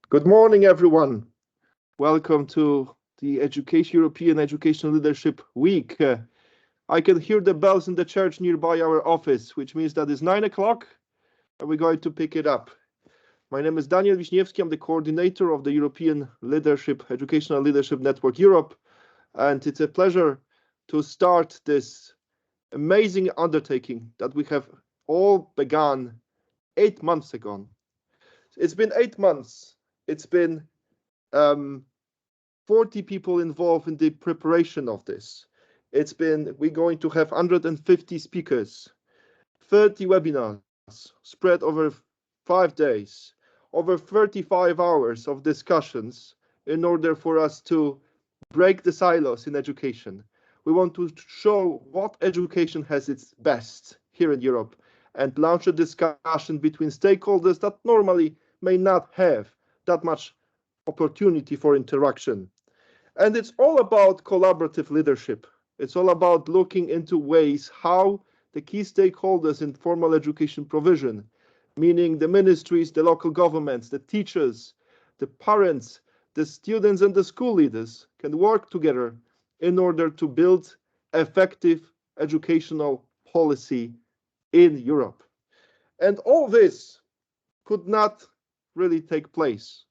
Good morning, everyone. Welcome to the European Educational Leadership Week. I can hear the bells in the church nearby our office, which means that it's 9 o'clock and we're going to pick it up. My name is Daniel Wisniewski. I'm the coordinator of the European Educational Leadership Network Europe, and it's a pleasure to start this amazing undertaking that we have all begun 8 months ago. It's been 8 months. It's been 40 people involved in the preparation of this. We're going to have 150 speakers, 30 webinars spread over 5 days, over 35 hours of discussions in order for us to break the silos in education. We want to show what education has its best here in Europe and launch a discussion between stakeholders that normally may not have that much opportunity for interaction. And it's all about collaborative leadership. It's all about looking into ways how the key stakeholders in formal education provision, meaning the ministries, the local governments, the teachers, the parents, the students and the school leaders can work together in order to build effective educational policy in Europe. And all this could not really take place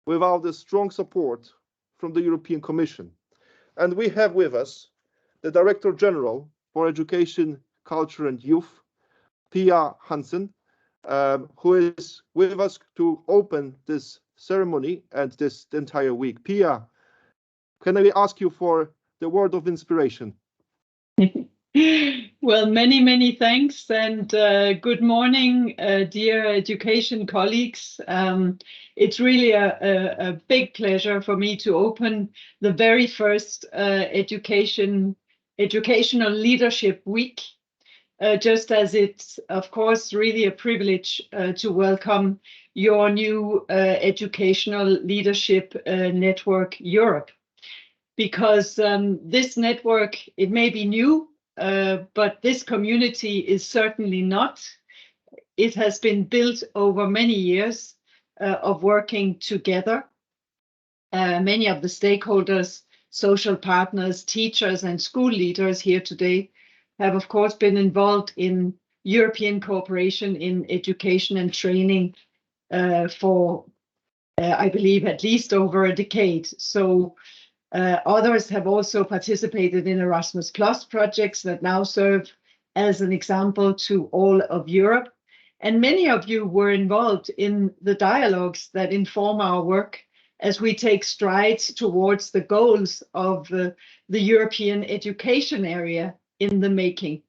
without the strong support from the European Commission. And we have with us the Director General for Education, Culture and Youth, Pia Hansen, who is with us to open this ceremony and this entire week. Pia, can I ask you for the word of inspiration? Well, many thanks, and good morning, dear education colleagues. It's really a big pleasure for me to open the very first Educational Leadership Week, just as it's, of course, really a privilege to welcome your new Educational Leadership Network Europe. Because this network, it may be new, but this community is certainly not. It has been built over many years of working together. Many of the stakeholders, social partners, teachers and school leaders here today have, of course, been involved in European cooperation in education and training for, I believe, at least over a decade. So others have also participated in Erasmus Plus projects that now serve as an example to all of Europe. And many of you were involved in the dialogues that inform our work as we take strides towards the goals of the European education area in the making.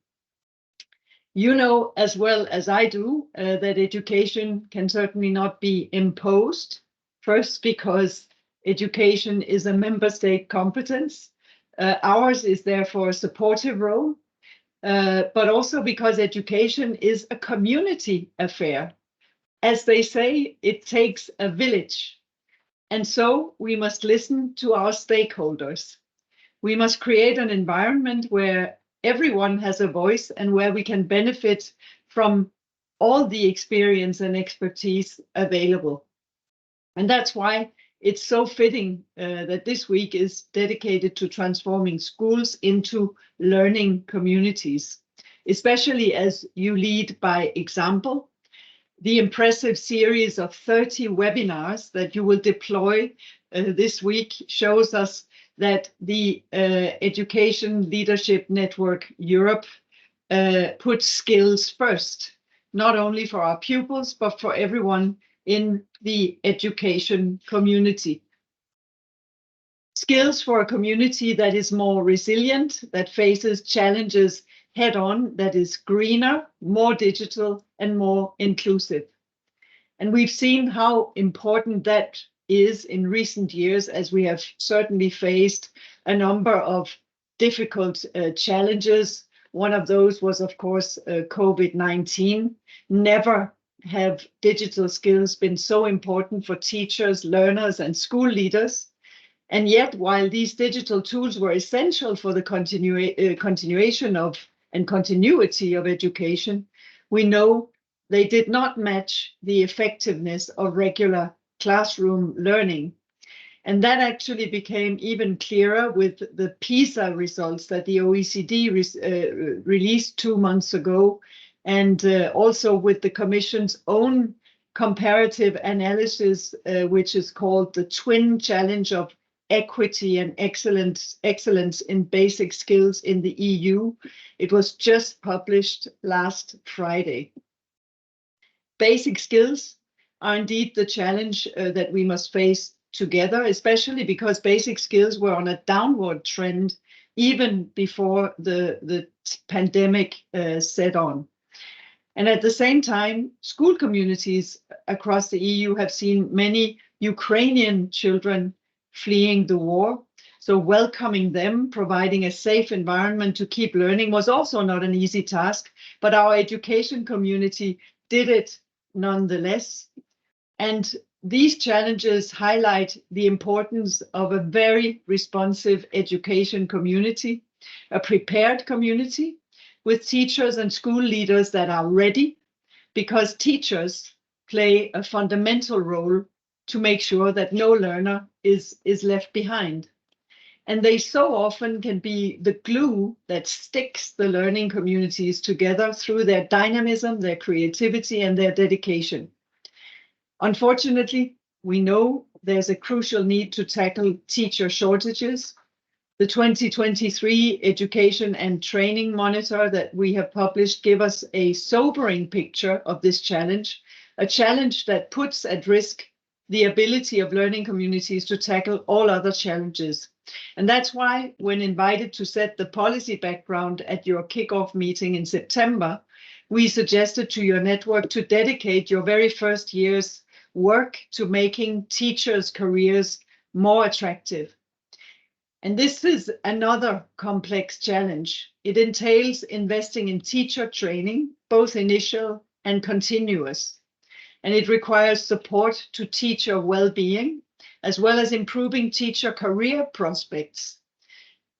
You know as well as I do that education can certainly not be imposed. First, because education is a member state competence. Ours is therefore a supportive role, but also because education is a community affair. As they say, it takes a village. And so we must listen to our stakeholders. We must create an environment where everyone has a voice and where we can benefit from all the experience and expertise available. And that's why it's so fitting that this week is dedicated to transforming schools into learning communities, especially as you lead by example. The impressive series of 30 webinars that you will deploy this week shows us that the Education Leadership Network Europe puts skills first, not only for our pupils, but for everyone in the education community. Skills for a community that is more resilient, that faces challenges head on, that is greener, more digital, and more inclusive. And we've seen how important that is in recent years, as we have certainly faced a number of difficult challenges. One of those was, of course, COVID-19. Never have digital skills been so important for teachers, learners, and school leaders. And yet, while these digital tools were essential for the continuation of and continuity of education, we know they did not match the effectiveness of regular classroom learning. And that actually became even clearer with the PISA results that the OECD released 2 months ago, and also with the Commission's own comparative analysis, which is called the Twin Challenge of Equity and Excellence in Basic Skills in the EU. It was just published last Friday. Basic skills are indeed the challenge that we must face together, especially because basic skills were on a downward trend even before the pandemic set on. And at the same time, school communities across the EU have seen many Ukrainian children fleeing the war. So welcoming them, providing a safe environment to keep learning was also not an easy task, but our education community did it nonetheless. And these challenges highlight the importance of a very responsive education community, a prepared community with teachers and school leaders that are ready, because teachers play a fundamental role to make sure that no learner is left behind. And they so often can be the glue that sticks the learning communities together through their dynamism, their creativity, and their dedication. Unfortunately, we know there's a crucial need to tackle teacher shortages. The 2023 Education and Training Monitor that we have published give us a sobering picture of this challenge, a challenge that puts at risk the ability of learning communities to tackle all other challenges. And that's why, when invited to set the policy background at your kickoff meeting in September, we suggested to your network to dedicate your very first year's work to making teachers' careers more attractive. And this is another complex challenge. It entails investing in teacher training, both initial and continuous. And it requires support to teacher well-being, as well as improving teacher career prospects.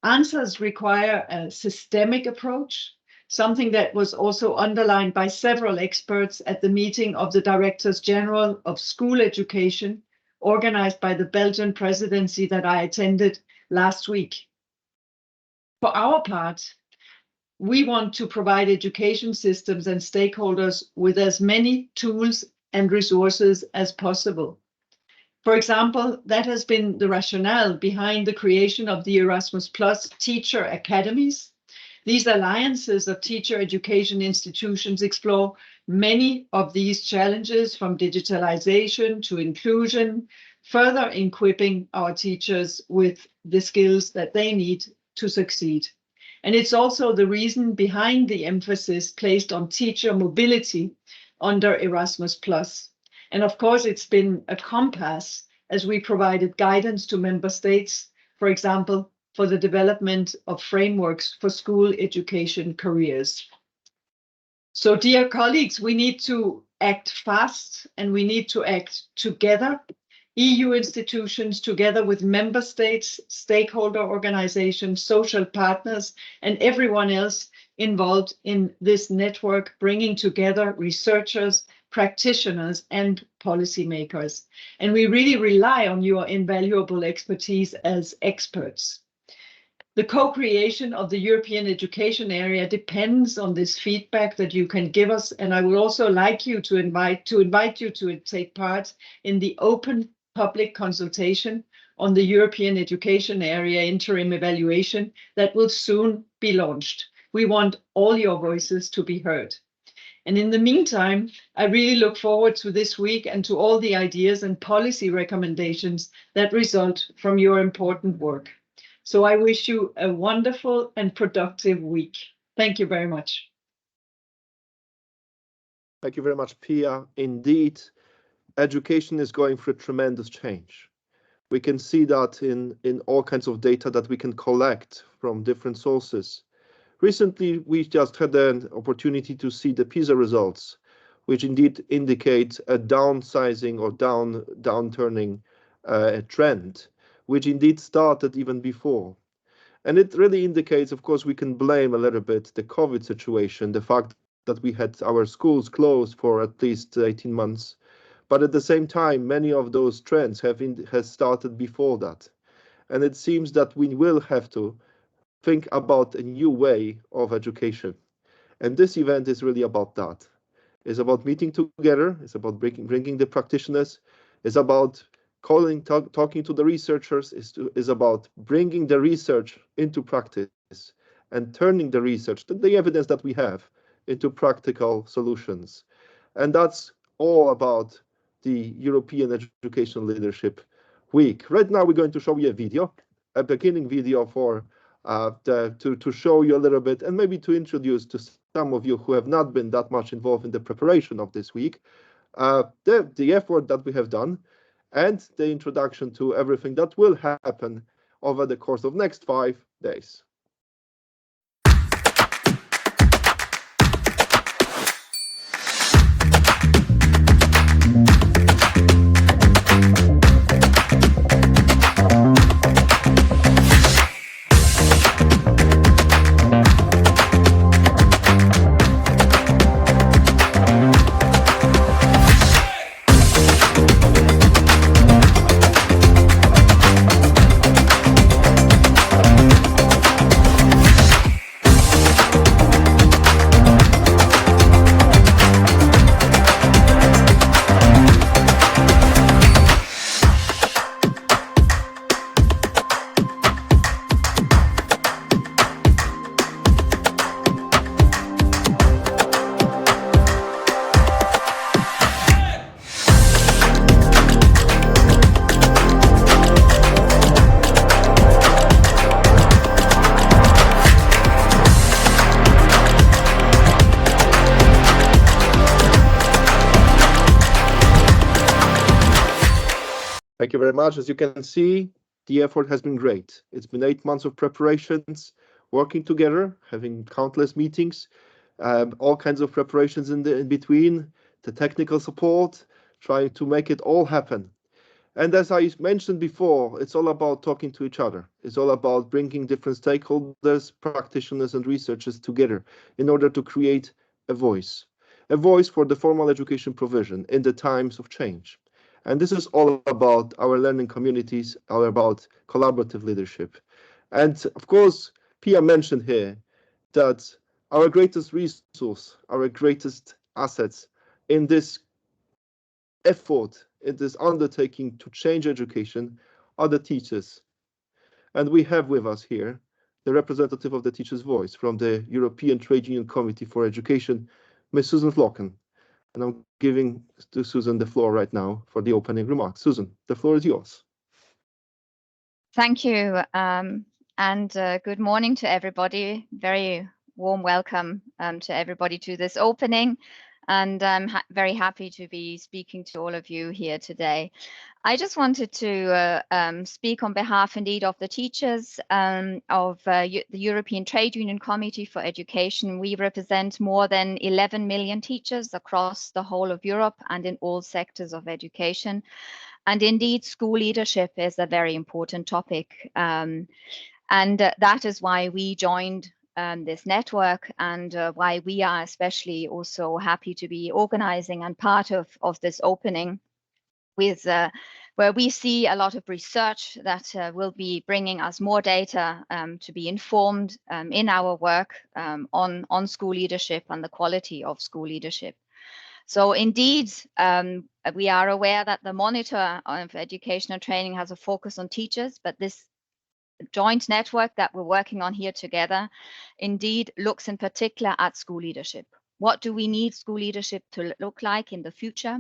Answers require a systemic approach, something that was also underlined by several experts at the meeting of the Directors General of School Education, organized by the Belgian presidency that I attended last week. For our part, we want to provide education systems and stakeholders with as many tools and resources as possible. For example, that has been the rationale behind the creation of the Erasmus Plus teacher academies. These alliances of teacher education institutions explore many of these challenges, from digitalization to inclusion, further equipping our teachers with the skills that they need to succeed. And it's also the reason behind the emphasis placed on teacher mobility under Erasmus Plus. And of course, it's been a compass as we provided guidance to member states, for example, for the development of frameworks for school education careers. So, dear colleagues, we need to act fast and we need to act together. EU institutions, together with member states, stakeholder organizations, social partners, and everyone else involved in this network, bringing together researchers, practitioners, and policymakers. And we really rely on your invaluable expertise as experts. The co-creation of the European education area depends on this feedback that you can give us, and I would also like you to invite you to take part in the open public consultation on the European education area interim evaluation that will soon be launched. We want all your voices to be heard. And in the meantime, I really look forward to this week and to all the ideas and policy recommendations that result from your important work. So I wish you a wonderful and productive week. Thank you very much. Thank you very much, Pia. Indeed, education is going through tremendous change. We can see that in all kinds of data that we can collect from different sources. Recently, we just had an opportunity to see the PISA results, which indeed indicate a downsizing or downturning trend, which indeed started even before. And it really indicates, of course, we can blame a little bit the COVID situation, the fact that we had our schools closed for at least 18 months. But at the same time, many of those trends has started before that. And it seems that we will have to think about a new way of education. And this event is really about that. It's about meeting together. It's about bringing the practitioners. It's about talking to the researchers. Is about bringing the research into practice and turning the research, the evidence that we have, into practical solutions. And that's all about the European Educational Leadership Week. Right now, we're going to show you a video, a beginning video for to show you a little bit and maybe to introduce to some of you who have not been that much involved in the preparation of this week, the effort that we have done and the introduction to everything that will happen over the course of next 5 days. Thank you very much. As you can see, the effort has been great. It's been 8 months of preparations, working together, having countless meetings, all kinds of preparations in between, the technical support, trying to make it all happen. And as I mentioned before, it's all about talking to each other. It's all about bringing different stakeholders, practitioners, and researchers together in order to create a voice for the formal education provision in the times of change. And this is all about our learning communities, all about collaborative leadership. And of course, Pia mentioned here that our greatest resource, our greatest assets in this effort, in this undertaking to change education are the teachers. And we have with us here the representative of the Teachers' Voice from the European Trade Union Committee for Education, Ms. Susan Flocken. And I'm giving to Susan the floor right now for the opening remarks. Susan, the floor is yours. Thank you, and good morning to everybody. Very warm welcome to everybody to this opening, and I'm very happy to be speaking to all of you here today. I just wanted to speak on behalf indeed of the teachers of the European Trade Union Committee for Education. We represent more than 11 million teachers across the whole of Europe and in all sectors of education. And indeed, school leadership is a very important topic. And that is why we joined this network, and why we are especially also happy to be organizing and part of this opening with where we see a lot of research that will be bringing us more data to be informed in our work on school leadership and the quality of school leadership. So indeed, we are aware that the Monitor of Educational Training has a focus on teachers, but this joint network that we're working on here together indeed looks in particular at school leadership. What do we need school leadership to look like in the future?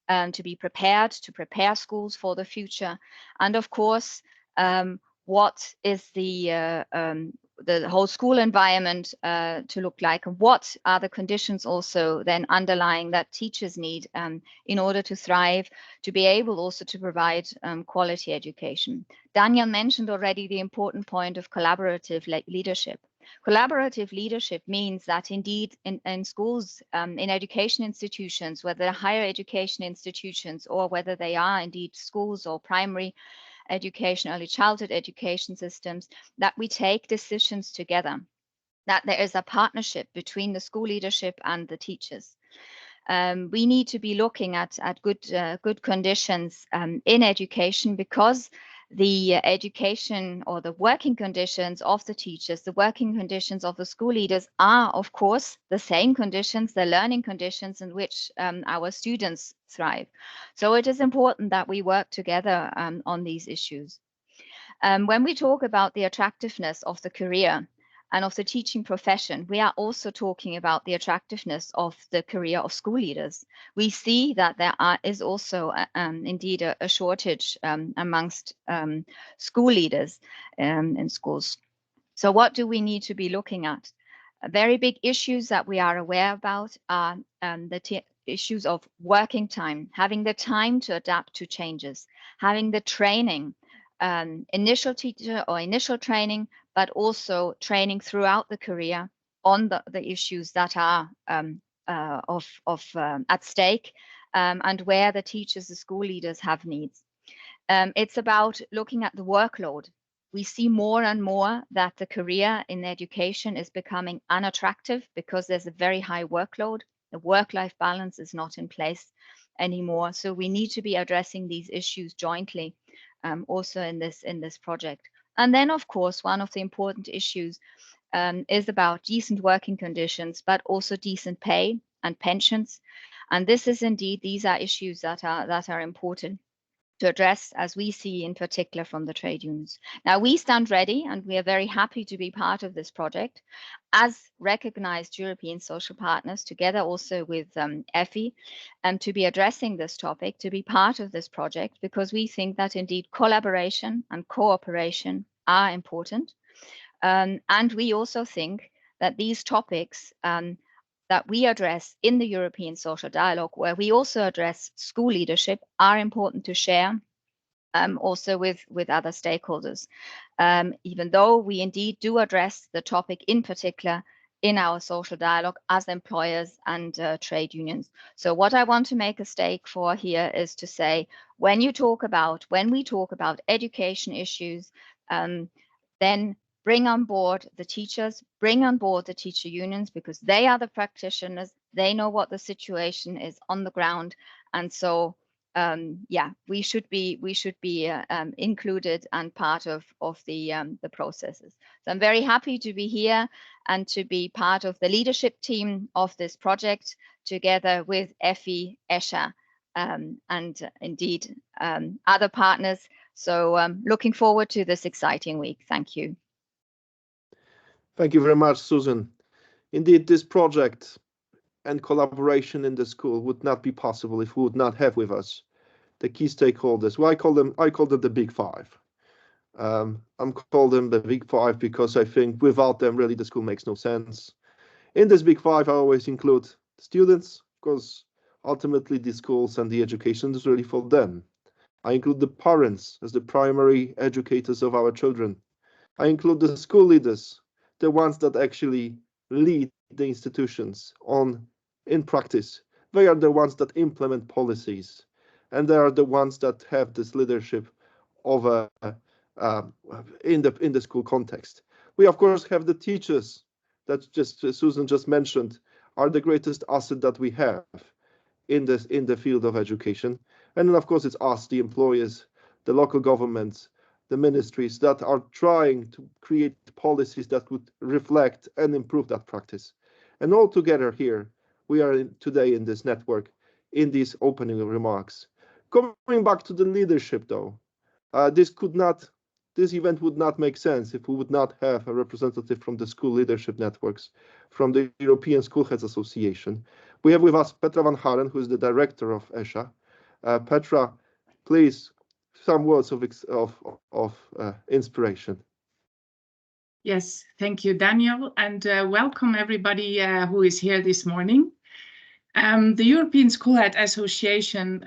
To be prepared, to prepare schools for the future. And of course, what is the whole school environment to look like, and what are the conditions also then underlying that teachers need in order to thrive, to be able also to provide quality education. Daniel mentioned already the important point of collaborative leadership. Collaborative leadership means that indeed in schools, in education institutions, whether higher education institutions or whether they are indeed schools or primary education, early childhood education systems, that we take decisions together, that there is a partnership between the school leadership and the teachers. We need to be looking at good conditions in education, because the education or the working conditions of the teachers, the working conditions of the school leaders are, of course, the same conditions, the learning conditions in which our students thrive. So it is important that we work together on these issues. When we talk about the attractiveness of the career and of the teaching profession, we are also talking about the attractiveness of the career of school leaders. We see that there is also indeed a shortage amongst school leaders in schools. So what do we need to be looking at? Very big issues that we are aware about are the issues of working time, having the time to adapt to changes, having the training, initial teacher or initial training, but also training throughout the career on the issues that are at stake, and where the teachers, the school leaders have needs. It's about looking at the workload. We see more and more that the career in education is becoming unattractive because there's a very high workload. The work-life balance is not in place anymore. So we need to be addressing these issues jointly, also in this project. And then, of course, one of the important issues is about decent working conditions, but also decent pay and pensions. And this is indeed, these are issues that are important to address, as we see in particular from the trade unions. Now, we stand ready and we are very happy to be part of this project as recognized European social partners, together also with EFI, to be addressing this topic, to be part of this project, because we think that indeed collaboration and cooperation are important. And we also think that these topics that we address in the European social dialogue, where we also address school leadership, are important to share also with other stakeholders, even though we indeed do address the topic in particular in our social dialogue as employers and trade unions. So what I want to make a stake for here is to say, when we talk about education issues, then bring on board the teachers, bring on board the teacher unions, because they are the practitioners. They know what the situation is on the ground. And so, yeah, we should be included and part of the processes. So I'm very happy to be here and to be part of the leadership team of this project, together with EFI, ESHA, and indeed other partners. So looking forward to this exciting week. Thank you. Thank you very much, Susan. Indeed, this project and collaboration in the school would not be possible if we would not have with us the key stakeholders. Well, I call them the Big Five. I'm called them the Big Five because I think without them, really, the school makes no sense. In this Big Five, I always include students, because ultimately the schools and the education is really for them. I include the parents as the primary educators of our children. I include the school leaders, the ones that actually lead the institutions in practice. They are the ones that implement policies, and they are the ones that have this leadership of in the school context. We of course have the teachers that Susan just mentioned are the greatest asset that we have in the field of education, and then of course it's us, the employers, the local governments, the ministries that are trying to create policies that would reflect and improve that practice. And all together here, we are today in this network, in these opening remarks. Coming back to the leadership though, this event would not make sense if we would not have a representative from the school leadership networks, from the European School Heads Association. We have with us Petra van Haren, who is the director of ESHA. Petra, please, some words of inspiration. Yes, thank you, Daniel, and welcome everybody who is here this morning. The European School Head Association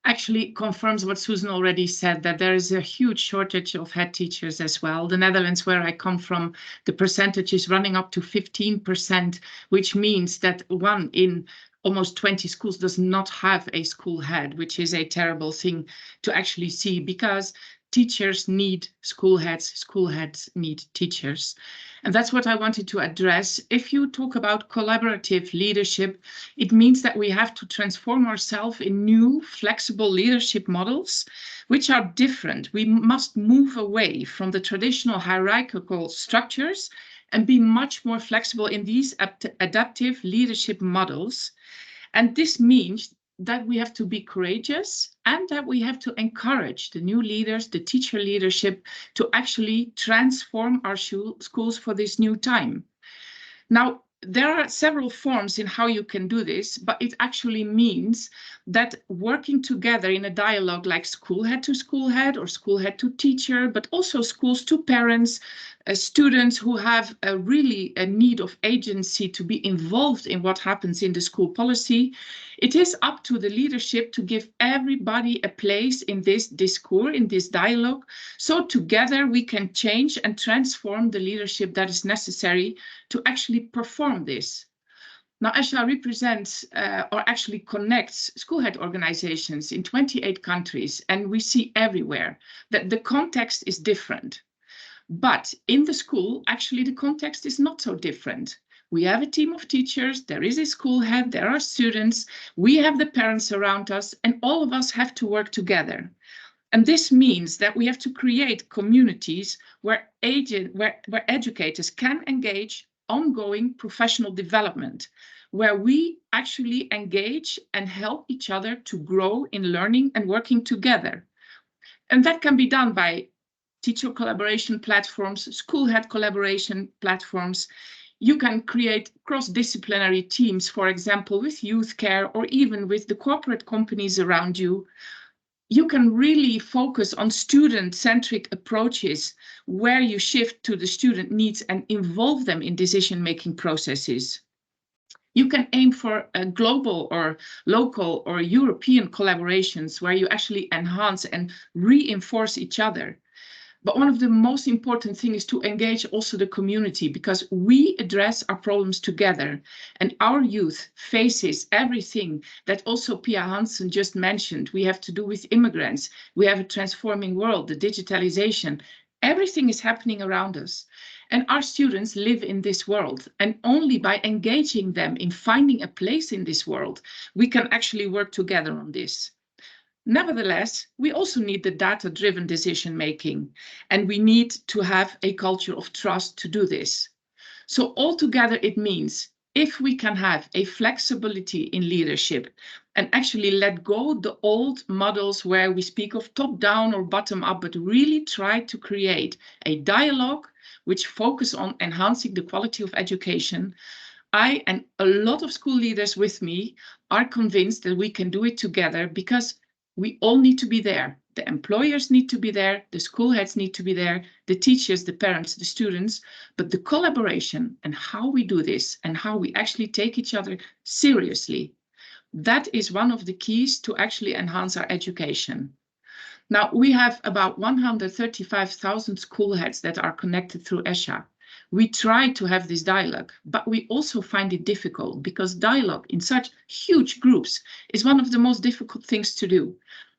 actually confirms what Susan already said, that there is a huge shortage of head teachers as well. The Netherlands, where I come from, the percentage is running up to 15%, which means that 1 in almost 20 schools does not have a school head, which is a terrible thing to actually see, because teachers need school heads need teachers. And that's what I wanted to address. If you talk about collaborative leadership, it means that we have to transform ourselves in new flexible leadership models, which are different. We must move away from the traditional hierarchical structures and be much more flexible in these adaptive leadership models. And this means that we have to be courageous and that we have to encourage the new leaders, the teacher leadership, to actually transform our schools for this new time. Now, there are several forms in how you can do this, but it actually means that working together in a dialogue like school head to school head or school head to teacher, but also schools to parents, students who have really a need of agency to be involved in what happens in the school policy. It is up to the leadership to give everybody a place in this discourse, in this dialogue, so together we can change and transform the leadership that is necessary to actually perform this. Now, ESHA represents or actually connects school head organizations in 28 countries, and we see everywhere that the context is different. But in the school, actually, the context is not so different. We have a team of teachers, there is a school head, there are students, we have the parents around us, and all of us have to work together. And this means that we have to create communities where educators can engage ongoing professional development, where we actually engage and help each other to grow in learning and working together. And that can be done by teacher collaboration platforms, school head collaboration platforms. You can create cross-disciplinary teams, for example, with youth care or even with the corporate companies around you. You can really focus on student-centric approaches where you shift to the student needs and involve them in decision-making processes. You can aim for a global or local or European collaborations where you actually enhance and reinforce each other. But one of the most important things is to engage also the community, because we address our problems together and our youth faces everything that also Pia Hansen just mentioned. We have to do with immigrants. We have a transforming world, the digitalization. Everything is happening around us. And our students live in this world. And only by engaging them in finding a place in this world, we can actually work together on this. Nevertheless, we also need the data-driven decision-making, and we need to have a culture of trust to do this. So altogether, it means if we can have a flexibility in leadership and actually let go the old models where we speak of top-down or bottom-up, but really try to create a dialogue which focus on enhancing the quality of education, I and a lot of school leaders with me are convinced that we can do it together, because we all need to be there. The employers need to be there, the school heads need to be there, the teachers, the parents, the students, but the collaboration and how we do this and how we actually take each other seriously, that is one of the keys to actually enhance our education. Now, we have about 135,000 school heads that are connected through ESHA. We try to have this dialogue, but we also find it difficult, because dialogue in such huge groups is one of the most difficult things to do.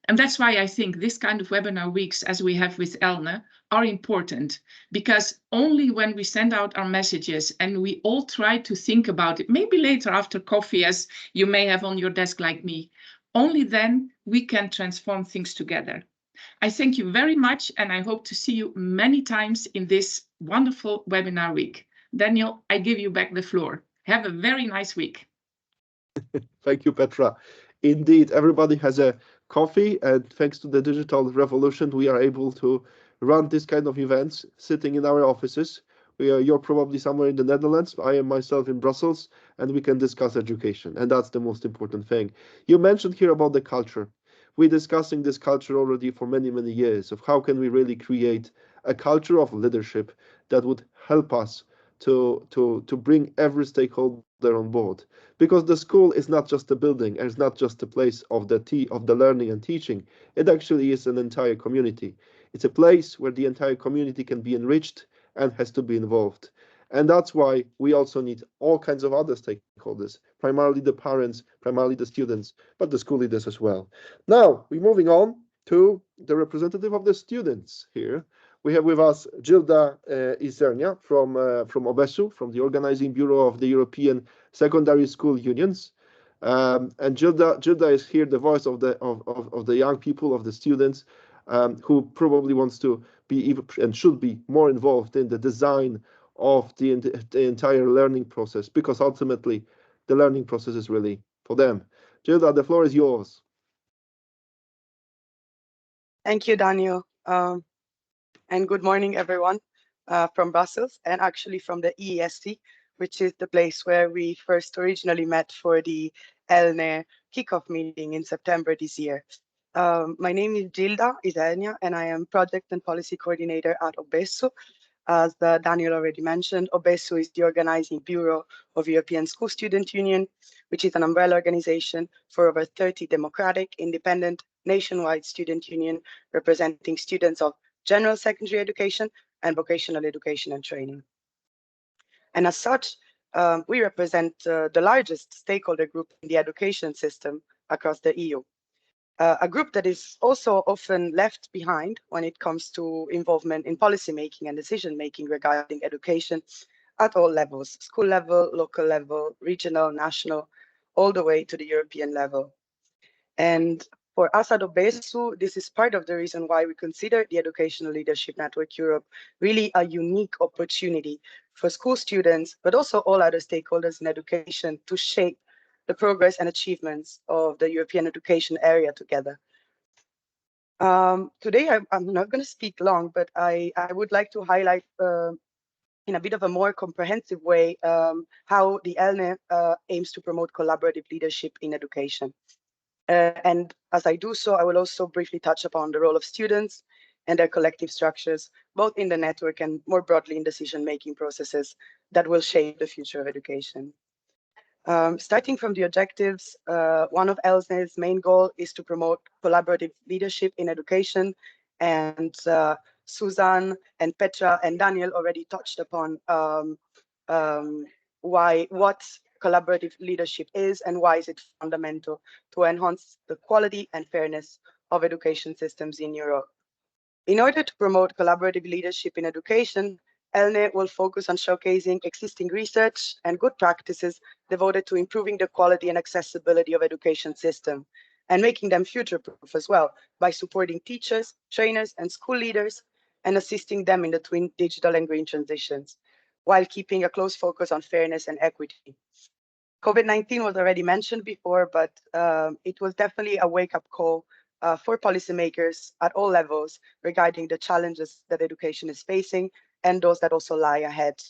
And that's why I think this kind of webinar weeks, as we have with ELNE, are important, because only when we send out our messages and we all try to think about it, maybe later after coffee, as you may have on your desk like me, only then we can transform things together. I thank you very much, and I hope to see you many times in this wonderful webinar week. Daniel, I give you back the floor. Have a very nice week. Thank you, Petra. Indeed, everybody has a coffee, and thanks to the digital revolution, we are able to run this kind of events sitting in our offices. You're probably somewhere in the Netherlands. I am myself in Brussels, and we can discuss education, and that's the most important thing. You mentioned here about the culture. We're discussing this culture already for many, many years, of how can we really create a culture of leadership that would help us to bring every stakeholder on board. Because the school is not just a building, and it's not just a place of the learning and teaching. It actually is an entire community. It's a place where the entire community can be enriched and has to be involved. And that's why we also need all kinds of other stakeholders, primarily the parents, primarily the students, but the school leaders as well. Now, we're moving on. to the representative of the students here. We have with us Gilda Isernia from OBESU, from the Organizing Bureau of the European Secondary School Unions. And Gilda is here, the voice of the young people, of the students, who probably wants to be and should be more involved in the design of the entire learning process, because ultimately the learning process is really for them. Gilda, the floor is yours. Thank you, Daniel. And good morning, everyone, from Brussels, and actually from the EESC, which is the place where we first originally met for the ELNE kickoff meeting in September this year. My name is Gilda Isernia, and I am Project and Policy Coordinator at OBESU. As Daniel already mentioned, OBESU is the Organizing Bureau of European School Student Union, which is an umbrella organization for over 30 democratic, independent, nationwide student union representing students of general secondary education and vocational education and training. And as such, we represent the largest stakeholder group in the education system across the EU. A group that is also often left behind when it comes to involvement in policymaking and decision-making regarding education at all levels, school level, local level, regional, national, all the way to the European level. And for us at OBESU, this is part of the reason why we consider the Educational Leadership Network Europe really a unique opportunity for school students, but also all other stakeholders in education to shape the progress and achievements of the European education area together. Today, I'm not going to speak long, but I would like to highlight in a bit of a more comprehensive way how the ELNE aims to promote collaborative leadership in education. And as I do so, I will also briefly touch upon the role of students and their collective structures, both in the network and more broadly in decision-making processes that will shape the future of education. Starting from the objectives, one of ELNE's main goal is to promote collaborative leadership in education, and Susan and Petra and Daniel already touched upon what collaborative leadership is and why is it fundamental to enhance the quality and fairness of education systems in Europe. In order to promote collaborative leadership in education, ELNE will focus on showcasing existing research and good practices devoted to improving the quality and accessibility of education system and making them future-proof as well by supporting teachers, trainers, and school leaders and assisting them in the twin digital and green transitions, while keeping a close focus on fairness and equity. COVID-19 was already mentioned before, but it was definitely a wake-up call for policymakers at all levels regarding the challenges that education is facing and those that also lie ahead.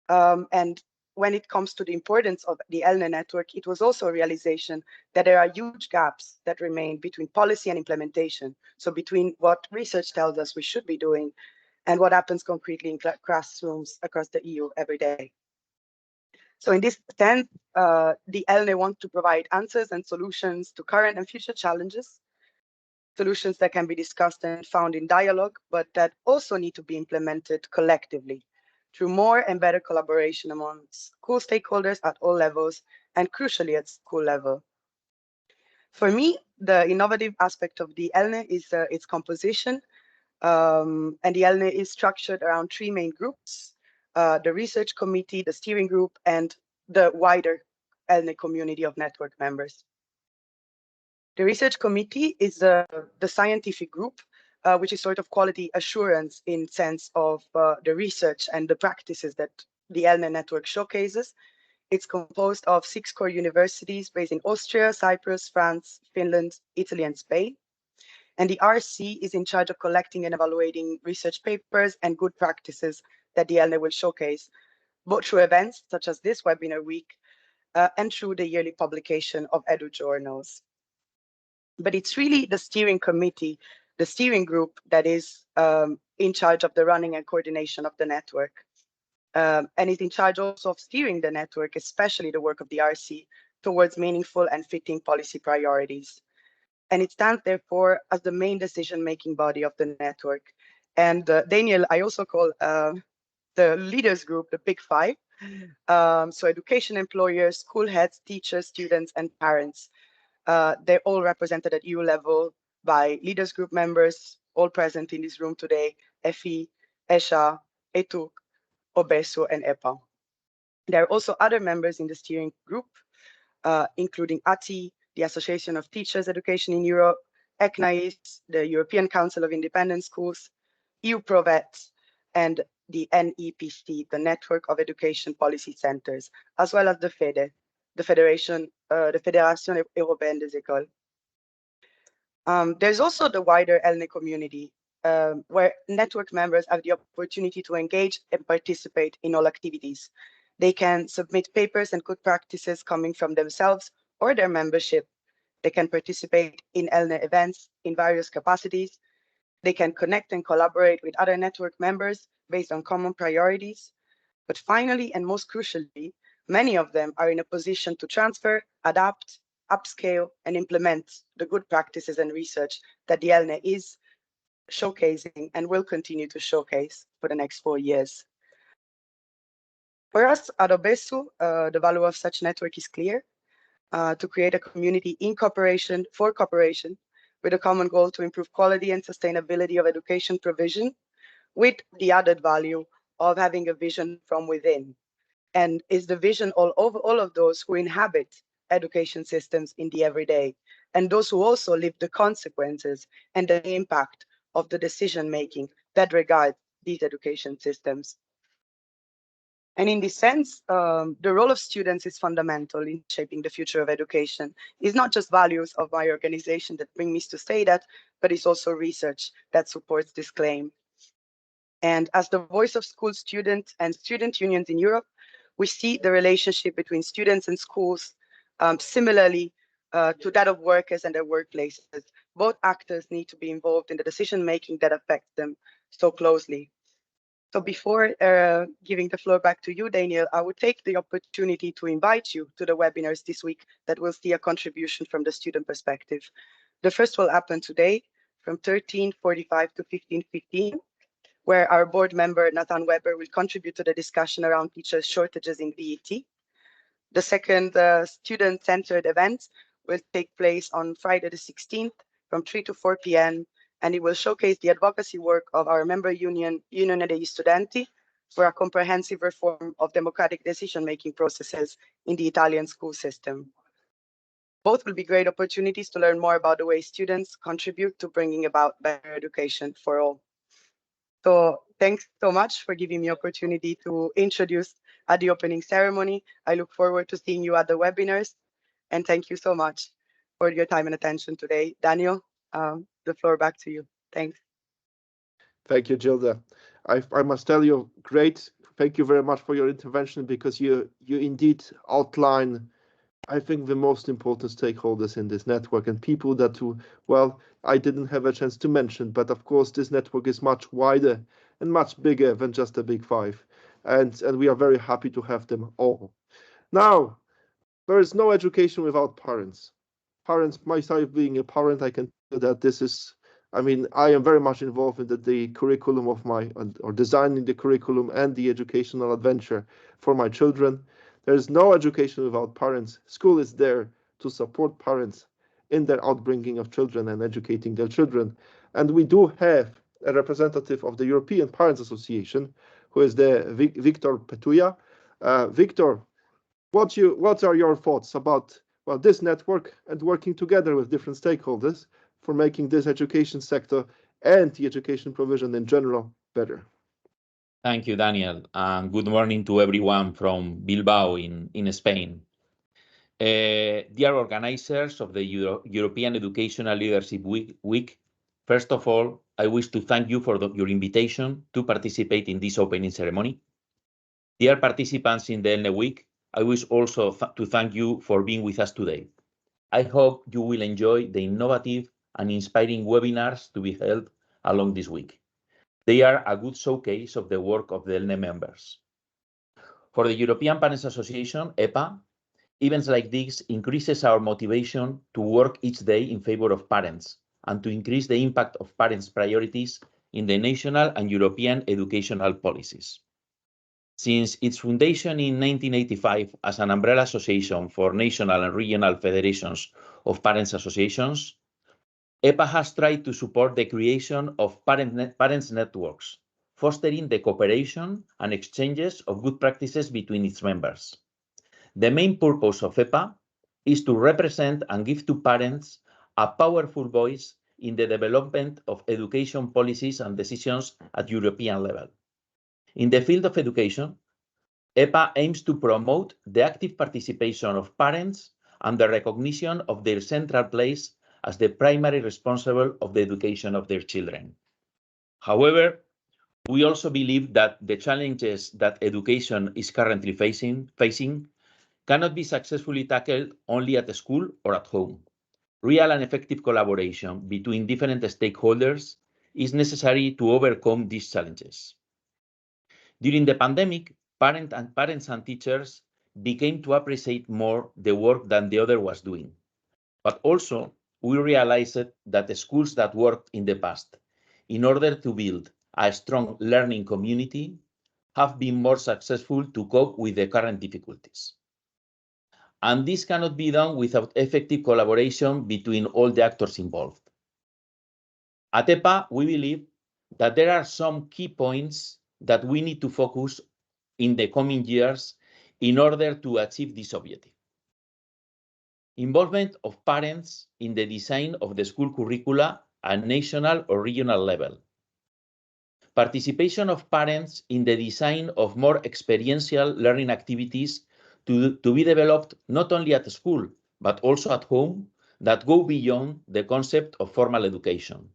And when it comes to the importance of the ELNE network, it was also a realization that there are huge gaps that remain between policy and implementation. So between what research tells us we should be doing and what happens concretely in classrooms across the EU every day. So in this sense, the ELNE wants to provide answers and solutions to current and future challenges, solutions that can be discussed and found in dialogue, but that also need to be implemented collectively through more and better collaboration among school stakeholders at all levels, and crucially at school level. For me, the innovative aspect of the ELNE is its composition, and the ELNE is structured around three main groups: the research committee, the steering group, and the wider ELNE community of network members. The research committee is the scientific group, which is sort of quality assurance in sense of the research and the practices that the ELNE network showcases. It's composed of 6 core universities based in Austria, Cyprus, France, Finland, Italy, and Spain. And the RC is in charge of collecting and evaluating research papers and good practices that the ELNE will showcase, both through events such as this webinar week and through the yearly publication of edu journals. But it's really the steering committee, the steering group, that is in charge of the running and coordination of the network. And is in charge also of steering the network, especially the work of the RC, towards meaningful and fitting policy priorities. And it stands, therefore, as the main decision-making body of the network. And Daniel, I also call the leaders group the Big Five. So education employers, school heads, teachers, students, and parents. They're all represented at EU level by leaders group members, all present in this room today, Effie, Esha, Etuk, Obesu, and Epa. There are also other members in the steering group, including ATI, the Association of Teachers Education in Europe, ECNAIS, the European Council of Independent Schools, EU Provet, and the NEPC, the Network of Education Policy Centers, as well as the FEDE, the Fédération Européenne des Écoles. There's also the wider ELNE community, where network members have the opportunity to engage and participate in all activities. They can submit papers and good practices coming from themselves or their membership. They can participate in ELNE events in various capacities. They can connect and collaborate with other network members based on common priorities. But finally, and most crucially, many of them are in a position to transfer, adapt, upscale, and implement the good practices and research that the ELNE is showcasing and will continue to showcase for the next 4 years. For us at Obesu, the value of such network is clear, to create a community in cooperation, for cooperation, with a common goal to improve quality and sustainability of education provision, with the added value of having a vision from within. And is the vision all of those who inhabit education systems in the everyday, and those who also live the consequences and the impact of the decision-making that regards these education systems. And in this sense, the role of students is fundamental in shaping the future of education. It's not just values of my organization that bring me to say that, but it's also research that supports this claim. And as the voice of school students and student unions in Europe, we see the relationship between students and schools similarly to that of workers and their workplaces. Both actors need to be involved in the decision-making that affects them so closely. So before giving the floor back to you, Daniel, I would take the opportunity to invite you to the webinars this week that will see a contribution from the student perspective. The first will happen today from 13:45 to 15:15, where our board member, Nathan Weber, will contribute to the discussion around teacher shortages in VET. The second student-centered event will take place on Friday the 16th from 3 to 4 p.m. and it will showcase the advocacy work of our member union, Unione degli Studenti, for a comprehensive reform of democratic decision-making processes in the Italian school system. Both will be great opportunities to learn more about the way students contribute to bringing about better education for all. So thanks so much for giving me the opportunity to introduce at the opening ceremony. I look forward to seeing you at the webinars, and thank you so much for your time and attention today. Daniel, the floor back to you. Thanks. Thank you, Gilda. I must tell you, great. Thank you very much for your intervention, because you indeed outline, I think, the most important stakeholders in this network and people that, well, I didn't have a chance to mention, but of course this network is much wider and much bigger than just the big five. And we are very happy to have them all. Now, there is no education without parents. Parents, myself being a parent, I can tell you that this is, I mean, I am very much involved in the curriculum of or designing the curriculum and the educational adventure for my children. There is no education without parents. School is there to support parents in their outbringing of children and educating their children. And we do have a representative of the European Parents Association, who is the Víctor Petuya. Víctor, what are your thoughts about, well, this network and working together with different stakeholders for making this education sector and the education provision in general better? Thank you, Daniel, and good morning to everyone from Bilbao in Spain. Dear organizers of the European Educational Leadership Week, first of all, I wish to thank you for your invitation to participate in this opening ceremony. Dear participants in the ELNE Week, I wish also to thank you for being with us today. I hope you will enjoy the innovative and inspiring webinars to be held along this week. They are a good showcase of the work of the ELNE members. For the European Parents Association, EPA, events like this increases our motivation to work each day in favor of parents and to increase the impact of parents' priorities in the national and European educational policies. Since its foundation in 1985 as an umbrella association for national and regional federations of parents' associations, EPA has tried to support the creation of parents networks, fostering the cooperation and exchanges of good practices between its members. The main purpose of EPA is to represent and give to parents a powerful voice in the development of education policies and decisions at European level. In the field of education, EPA aims to promote the active participation of parents and the recognition of their central place as the primary responsible of the education of their children. However, we also believe that the challenges that education is currently facing cannot be successfully tackled only at school or at home. Real and effective collaboration between different stakeholders is necessary to overcome these challenges. During the pandemic, parents and teachers became to appreciate more the work that the other was doing. But also, we realized that the schools that worked in the past, in order to build a strong learning community, have been more successful to cope with the current difficulties. And this cannot be done without effective collaboration between all the actors involved. At EPA, we believe that there are some key points that we need to focus in the coming years in order to achieve this objective. Involvement of parents in the design of the school curricula at national or regional level. Participation of parents in the design of more experiential learning activities to be developed not only at school, but also at home, that go beyond the concept of formal education.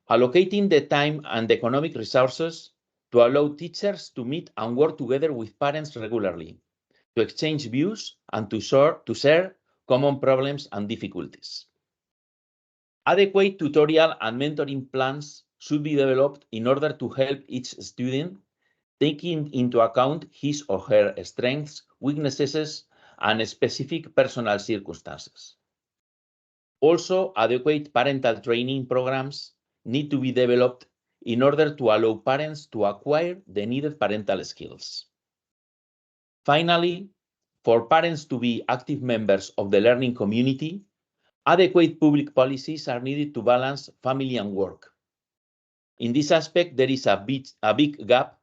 Allocating the time and economic resources to allow teachers to meet and work together with parents regularly, to exchange views and to share common problems and difficulties. Adequate tutorial and mentoring plans should be developed in order to help each student, taking into account his or her strengths, weaknesses, and specific personal circumstances. Also, adequate parental training programs need to be developed in order to allow parents to acquire the needed parental skills. Finally, for parents to be active members of the learning community, adequate public policies are needed to balance family and work. In this aspect, there is a big gap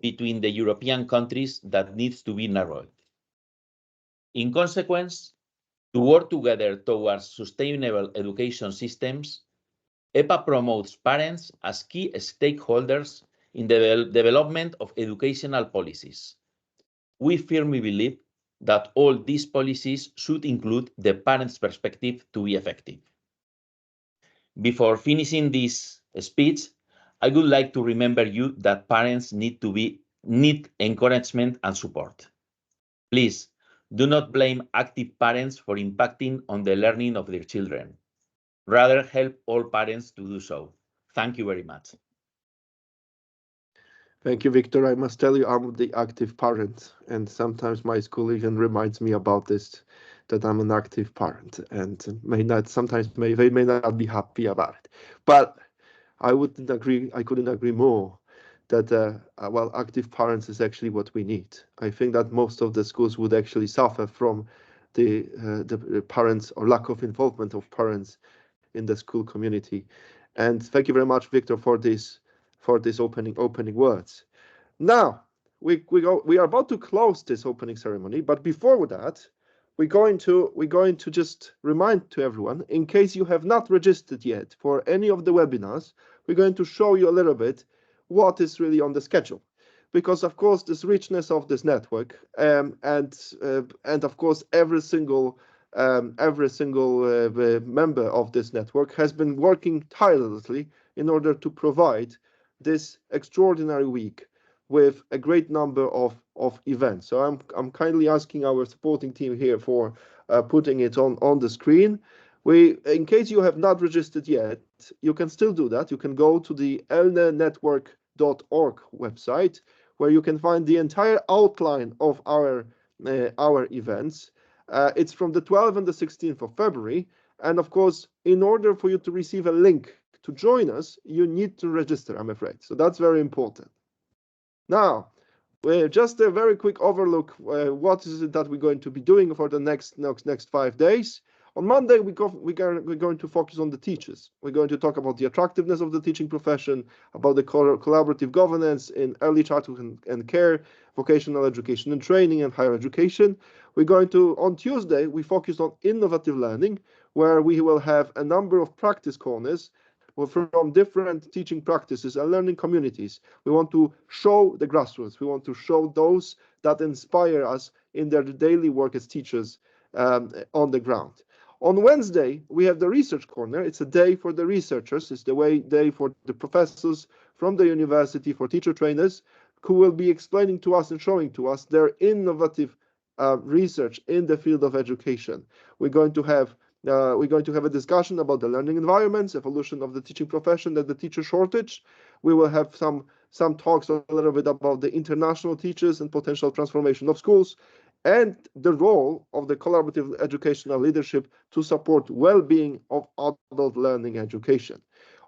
between the European countries that needs to be narrowed. In consequence, to work together towards sustainable education systems, EPA promotes parents as key stakeholders in the development of educational policies. We firmly believe that all these policies should include the parent's perspective to be effective. Before finishing this speech, I would like to remember you that parents need encouragement and support. Please do not blame active parents for impacting on the learning of their children. Rather, help all parents to do so. Thank you very much. Thank you, Victor. I must tell you, I'm the active parent, and sometimes my school even reminds me about this, that I'm an active parent, and they may not be happy about it. But I couldn't agree more that active parents is actually what we need. I think that most of the schools would actually suffer from the parents or lack of involvement of parents in the school community. And thank you very much, Victor, for this opening words. Now we are about to close this opening ceremony, but before that, we're going to just remind to everyone, in case you have not registered yet for any of the webinars, we're going to show you a little bit what is really on the schedule, because of course this richness of this network and of course every single member of this network has been working tirelessly in order to provide this extraordinary week with a great number of events. So I'm kindly asking our supporting team here for putting it on the screen. In case you have not registered yet, you can still do that. You can go to the ELNEnetwork.org website, where you can find the entire outline of our events. It's from the 12th and the 16th of February. And of course, in order for you to receive a link to join us, you need to register, I'm afraid. So that's very important. Now, just a very quick overlook. What is it that we're going to be doing for the next 5 days? On Monday, we're going to focus on the teachers. We're going to talk about the attractiveness of the teaching profession, about the collaborative governance in early childhood and care, vocational education and training, and higher education. We're going to, on Tuesday, we focused on innovative learning, where we will have a number of practice corners from different teaching practices and learning communities. We want to show the grassroots. We want to show those that inspire us in their daily work as teachers on the ground. On Wednesday, we have the research corner. It's a day for the researchers. It's the day for the professors from the university, for teacher trainers, who will be explaining to us and showing to us their innovative research in the field of education. We're going to have a discussion about the learning environments, evolution of the teaching profession, and the teacher shortage. We will have some talks a little bit about the international teachers and potential transformation of schools, and the role of the collaborative educational leadership to support well-being of adult learning education.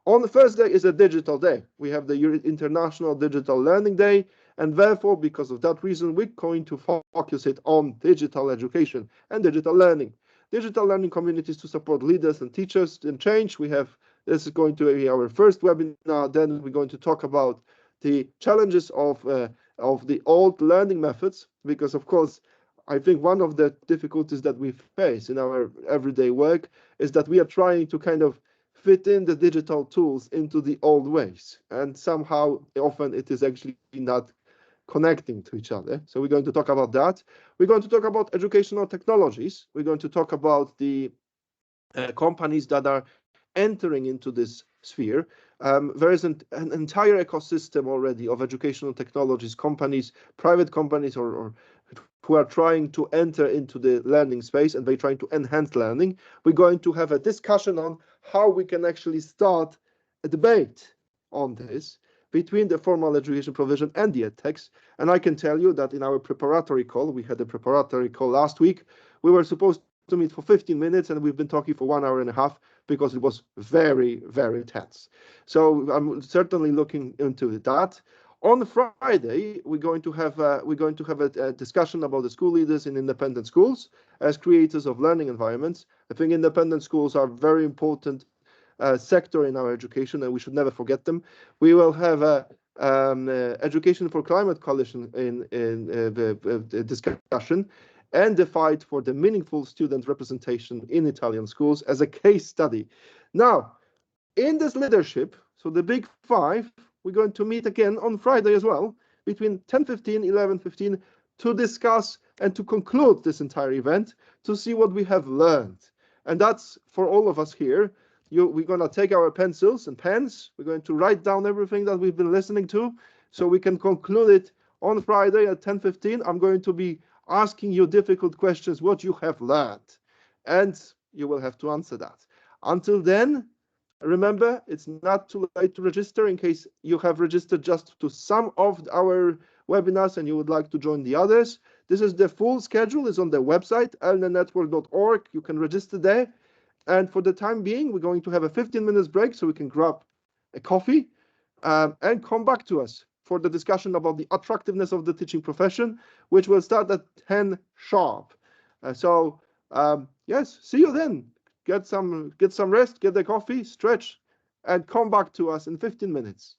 On Thursday is a digital day. We have the International Digital Learning Day, and therefore, because of that reason, we're going to focus it on digital education and digital learning. Digital learning communities to support leaders and teachers in change. This is going to be our first webinar. Then we're going to talk about the challenges of the old learning methods, because of course, I think one of the difficulties that we face in our everyday work is that we are trying to kind of fit in the digital tools into the old ways, and somehow often it is actually not connecting to each other. So we're going to talk about that. We're going to talk about educational technologies. We're going to talk about the companies that are entering into this sphere. There is an entire ecosystem already of educational technologies, companies, private companies, or who are trying to enter into the learning space, and they're trying to enhance learning. We're going to have a discussion on how we can actually start a debate on this between the formal education provision and the edtechs. And I can tell you that in our preparatory call, we had a preparatory call last week, we were supposed to meet for 15 minutes, and we've been talking for 1 hour and a half because it was very, very tense. So I'm certainly looking into that. On Friday, we're going to have a discussion about the school leaders in independent schools as creators of learning environments. I think independent schools are very important sector in our education, and we should never forget them. We will have a Education for Climate Coalition in the discussion, and the fight for the meaningful student representation in Italian schools as a case study. Now, in this leadership, so the big five, we're going to meet again on Friday as well, between 10:15, 11:15, to discuss and to conclude this entire event, to see what we have learned. And that's for all of us here. We're going to take our pencils and pens. We're going to write down everything that we've been listening to, so we can conclude it on Friday at 10:15. I'm going to be asking you difficult questions, what you have learned, and you will have to answer that. Until then, remember, it's not too late to register in case you have registered just to some of our webinars and you would like to join the others. This is the full schedule, is on the website, elnenetwork.org. You can register there. And for the time being, we're going to have a 15 minutes break so we can grab a coffee and come back to us for the discussion about the attractiveness of the teaching profession, which will start at 10 sharp. Yes, see you then. Get some rest, get the coffee, stretch, and come back to us in 15 minutes.